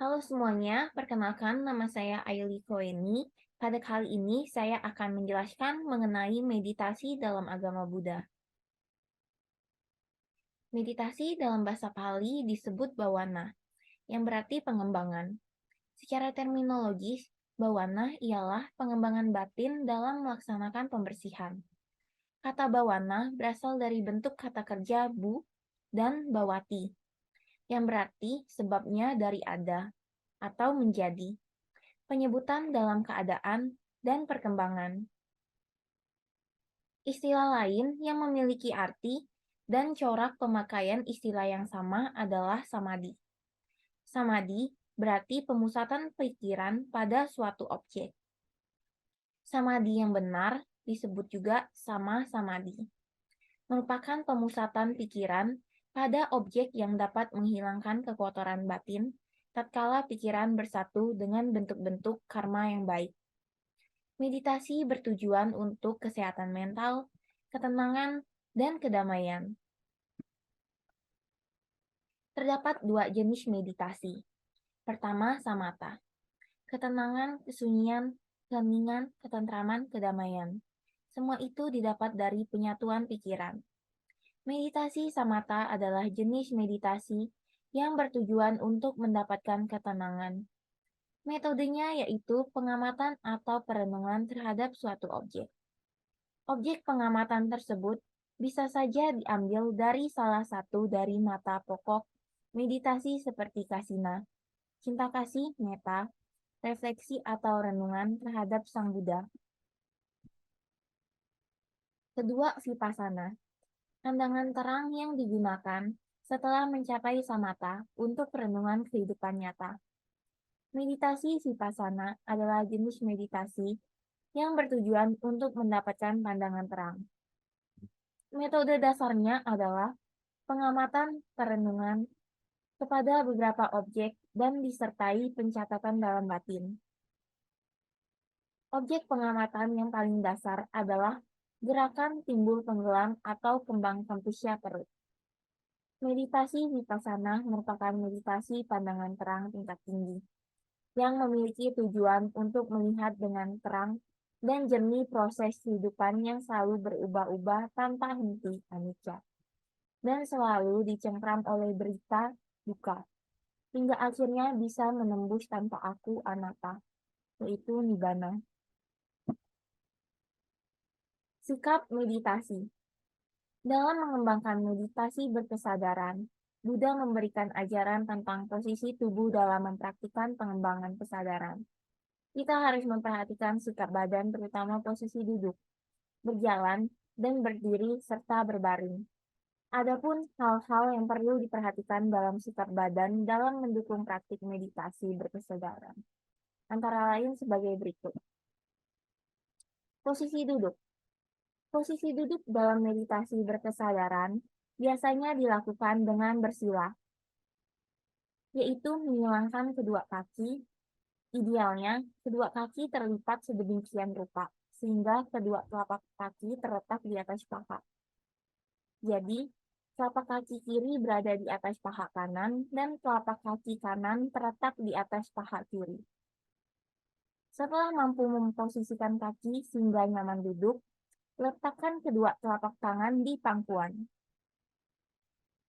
Halo semuanya, perkenalkan nama saya Aili Koeni. Pada kali ini saya akan menjelaskan mengenai meditasi dalam agama Buddha. Meditasi dalam bahasa Pali disebut bawana, yang berarti pengembangan. Secara terminologis, bawana ialah pengembangan batin dalam melaksanakan pembersihan. Kata bawana berasal dari bentuk kata kerja bu dan bawati, yang berarti sebabnya dari ada atau menjadi. Penyebutan dalam keadaan dan perkembangan. Istilah lain yang memiliki arti dan corak pemakaian istilah yang sama adalah samadhi. Samadhi berarti pemusatan pikiran pada suatu objek. Samadhi yang benar disebut juga sama samadhi, merupakan pemusatan pikiran pada objek yang dapat menghilangkan kekotoran batin tatkala pikiran bersatu dengan bentuk-bentuk karma yang baik. Meditasi bertujuan untuk kesehatan mental, ketenangan, dan kedamaian. Terdapat dua jenis meditasi. Pertama, samatha. Ketenangan, kesunyian, keheningan, ketentraman, kedamaian. Semua itu didapat dari penyatuan pikiran. Meditasi samatha adalah jenis meditasi yang bertujuan untuk mendapatkan ketenangan. Metodenya yaitu pengamatan atau perenungan terhadap suatu objek. Objek pengamatan tersebut bisa saja diambil dari salah satu dari mata pokok meditasi seperti kasina, cinta kasih, metta, refleksi atau renungan terhadap Sang Buddha. Kedua, vipassana, pandangan terang yang digunakan setelah mencapai samatha untuk renungan kehidupan nyata. Meditasi vipassana adalah jenis meditasi yang bertujuan untuk mendapatkan pandangan terang. Metode dasarnya adalah pengamatan perenungan kepada beberapa objek dan disertai pencatatan dalam batin. Objek pengamatan yang paling dasar adalah gerakan timbul tenggelam atau kembang kempisnya perut. Meditasi vipassana merupakan meditasi pandangan terang tingkat tinggi yang memiliki tujuan untuk melihat dengan terang dan jernih proses kehidupan yang selalu berubah-ubah tanpa henti anicca dan selalu dicengkram oleh berita duka, hingga akhirnya bisa menembus tanpa aku anatta, yaitu nibbana. Sikap meditasi. Dalam mengembangkan meditasi berkesadaran, Buddha memberikan ajaran tentang posisi tubuh dalam mempraktikkan pengembangan kesadaran. Kita harus memperhatikan sikap badan terutama posisi duduk, berjalan, dan berdiri serta berbaring. Adapun hal-hal yang perlu diperhatikan dalam sikap badan dalam mendukung praktik meditasi berkesadaran, antara lain sebagai berikut. Posisi duduk. Posisi duduk dalam meditasi berkesadaran biasanya dilakukan dengan bersila, yaitu menyilangkan kedua kaki. Idealnya, kedua kaki terlipat sedemikian rupa, sehingga kedua telapak kaki terletak di atas paha. Jadi, telapak kaki kiri berada di atas paha kanan dan telapak kaki kanan terletak di atas paha kiri. Setelah mampu memposisikan kaki sehingga nyaman duduk, letakkan kedua telapak tangan di pangkuan.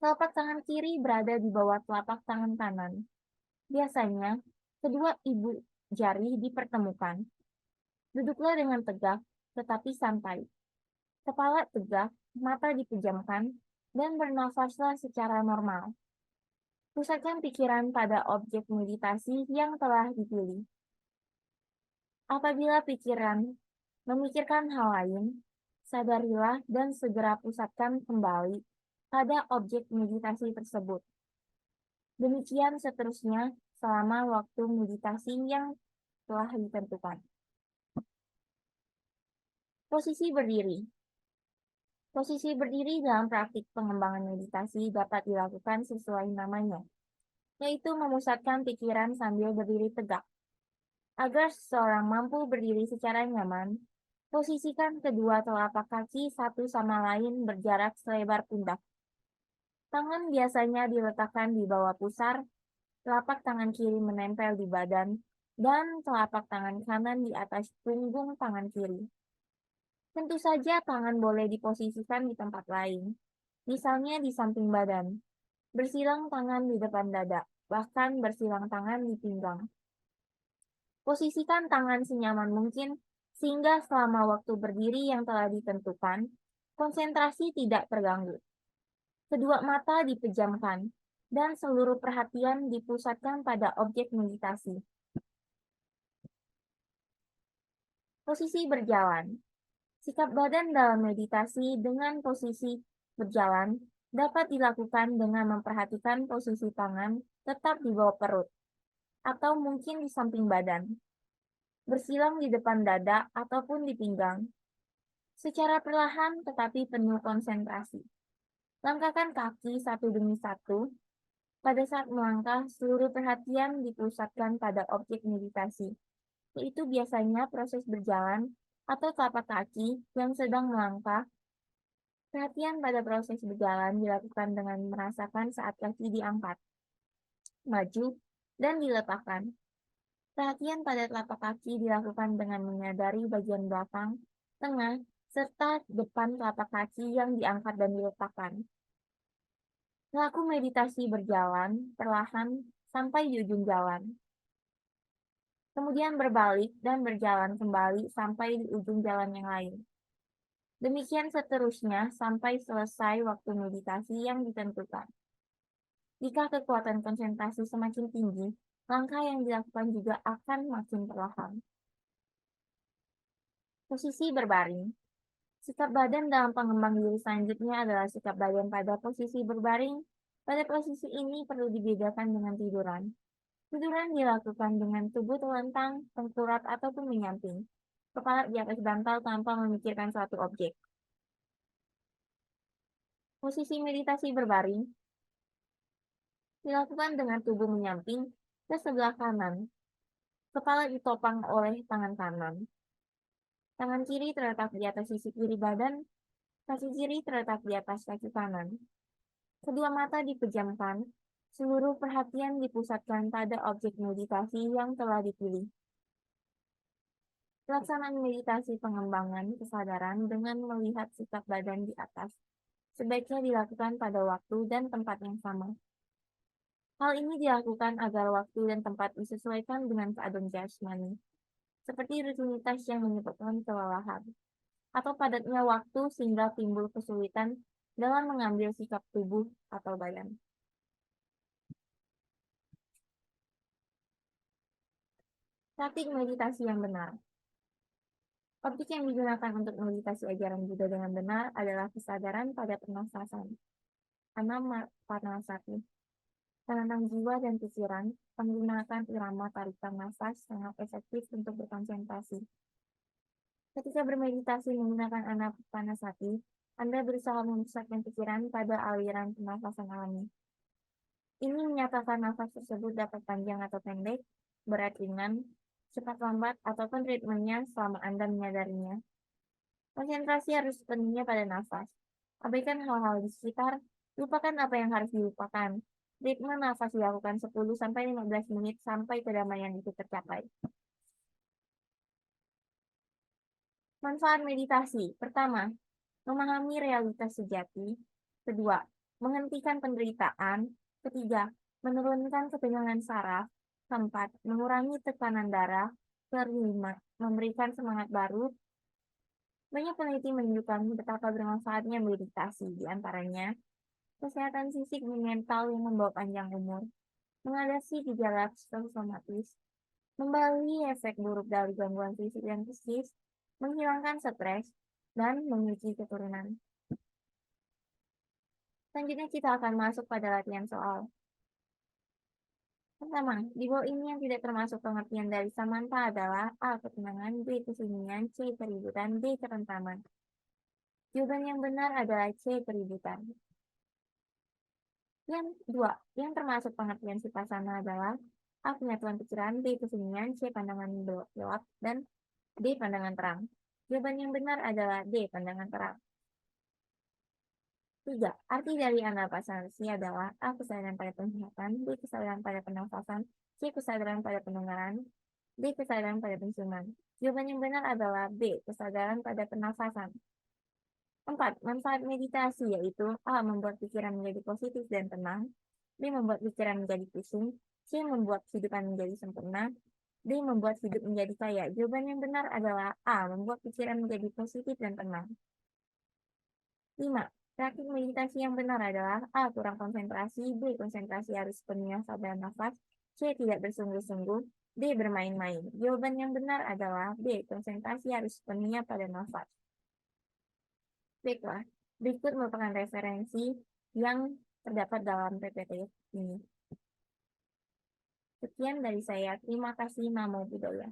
Telapak tangan kiri berada di bawah telapak tangan kanan. Biasanya, kedua ibu jari dipertemukan. Duduklah dengan tegak, tetapi santai. Kepala tegak, mata dipejamkan, dan bernafaslah secara normal. Pusatkan pikiran pada objek meditasi yang telah dipilih. Apabila pikiran memikirkan hal lain, sadarilah dan segera pusatkan kembali pada objek meditasi tersebut. Demikian seterusnya selama waktu meditasi yang telah ditentukan. Posisi berdiri. Posisi berdiri dalam praktik pengembangan meditasi dapat dilakukan sesuai namanya, yaitu memusatkan pikiran sambil berdiri tegak. Agar seseorang mampu berdiri secara nyaman, posisikan kedua telapak kaki satu sama lain berjarak selebar pundak. Tangan biasanya diletakkan di bawah pusar telapak tangan kiri menempel di badan, dan telapak tangan kanan di atas punggung tangan kiri. Tentu saja tangan boleh diposisikan di tempat lain, misalnya di samping badan, bersilang tangan di depan dada, bahkan bersilang tangan di pinggang. Posisikan tangan senyaman mungkin sehingga selama waktu berdiri yang telah ditentukan, konsentrasi tidak terganggu. Kedua mata dipejamkan, dan seluruh perhatian dipusatkan pada objek meditasi. Posisi berjalan. Sikap badan dalam meditasi dengan posisi berjalan dapat dilakukan dengan memperhatikan posisi tangan tetap di bawah perut, atau mungkin di samping badan, bersilang di depan dada ataupun di pinggang, secara perlahan tetapi penuh konsentrasi. Langkahkan kaki satu demi satu. Pada saat melangkah, seluruh perhatian dipusatkan pada objek meditasi, yaitu biasanya proses berjalan atau telapak kaki yang sedang melangkah. Perhatian pada proses berjalan dilakukan dengan merasakan saat kaki diangkat, maju, dan diletakkan. Perhatian pada telapak kaki dilakukan dengan menyadari bagian belakang, tengah, serta depan telapak kaki yang diangkat dan diletakkan. Laku meditasi berjalan perlahan sampai di ujung jalan. Kemudian berbalik dan berjalan kembali sampai di ujung jalan yang lain. Demikian seterusnya sampai selesai waktu meditasi yang ditentukan. Jika kekuatan konsentrasi semakin tinggi, langkah yang dilakukan juga akan makin perlahan. Posisi berbaring. Sikap badan dalam pengembang diri selanjutnya adalah sikap badan pada posisi berbaring. Pada posisi ini perlu dibedakan dengan tiduran. Tiduran dilakukan dengan tubuh terlentang, tengkurap, ataupun menyamping. Kepala di atas bantal tanpa memikirkan suatu objek. Posisi meditasi berbaring dilakukan dengan tubuh menyamping ke sebelah kanan. Kepala ditopang oleh tangan kanan. Tangan kiri terletak di atas sisi kiri badan, kaki kiri terletak di atas kaki kanan. Kedua mata dipejamkan, seluruh perhatian dipusatkan pada objek meditasi yang telah dipilih. Pelaksanaan meditasi pengembangan kesadaran dengan melihat sikap badan di atas sebaiknya dilakukan pada waktu dan tempat yang sama. Hal ini dilakukan agar waktu dan tempat disesuaikan dengan keadaan jasmani, seperti rutinitas yang menyebabkan kelelahan, atau padatnya waktu sehingga timbul kesulitan dalam mengambil sikap tubuh atau badan. Praktik meditasi yang benar. Objek yang digunakan untuk meditasi ajaran Buddha dengan benar adalah kesadaran pada pernafasan. Anapanasati. Menenang jiwa dan pikiran, menggunakan irama tarikan nafas sangat efektif untuk berkonsentrasi. Ketika bermeditasi menggunakan anapanasati, Anda berusaha memusatkan pikiran pada aliran pernafasan alami. Ini menyatakan nafas tersebut dapat panjang atau pendek, berat ringan, cepat lambat, ataupun ritmenya selama Anda menyadarinya. Konsentrasi harus sepenuhnya pada nafas. Abaikan hal-hal di sekitar, lupakan apa yang harus dilupakan. Ritme nafas dilakukan 10-15 menit sampai kedamaian itu tercapai. Manfaat meditasi. Pertama, memahami realitas sejati. Kedua, menghentikan penderitaan. Ketiga, menurunkan ketegangan saraf. Keempat, mengurangi tekanan darah. Kelima, memberikan semangat baru. Banyak peneliti menunjukkan betapa bermanfaatnya meditasi, di antaranya kesehatan fisik dan mental yang membawa panjang umur, mengatasi gejala psikosomatis, membali efek buruk dari gangguan fisik dan psikis, menghilangkan stres, dan memiliki keturunan. Selanjutnya kita akan masuk pada latihan soal. Pertama, di bawah ini yang tidak termasuk pengertian dari samanta adalah A. Ketenangan, B. Kesunyian, C. Keributan, D. Kerentaman. Jawaban yang benar adalah C. Keributan. Yang kedua, yang termasuk pengertian Vipassana adalah A. Penyatuan pikiran, B. Kesunyian, C. Pandangan gelap, dan D. Pandangan terang. Jawaban yang benar adalah D. Pandangan terang. 3. Arti dari anapasanasi adalah A. Kesadaran pada penglihatan, B. Kesadaran pada pernafasan, C. Kesadaran pada pendengaran, D. Kesadaran pada penciuman. Jawaban yang benar adalah B. Kesadaran pada pernafasan. 4. Manfaat meditasi yaitu A. Membuat pikiran menjadi positif dan tenang, B. Membuat pikiran menjadi pusing, C. Membuat kehidupan menjadi sempurna, D. Membuat hidup menjadi kaya. Jawaban yang benar adalah A. Membuat pikiran menjadi positif dan tenang. 5. Praktik meditasi yang benar adalah A. Kurang konsentrasi, B. Konsentrasi harus sepenuhnya pada nafas, C. Tidak bersungguh-sungguh, D. Bermain-main. Jawaban yang benar adalah B. Konsentrasi harus sepenuhnya pada nafas. Baiklah, berikut merupakan referensi yang terdapat dalam PPT ini. Sekian dari saya. Terima kasih. Namo Buddhaya.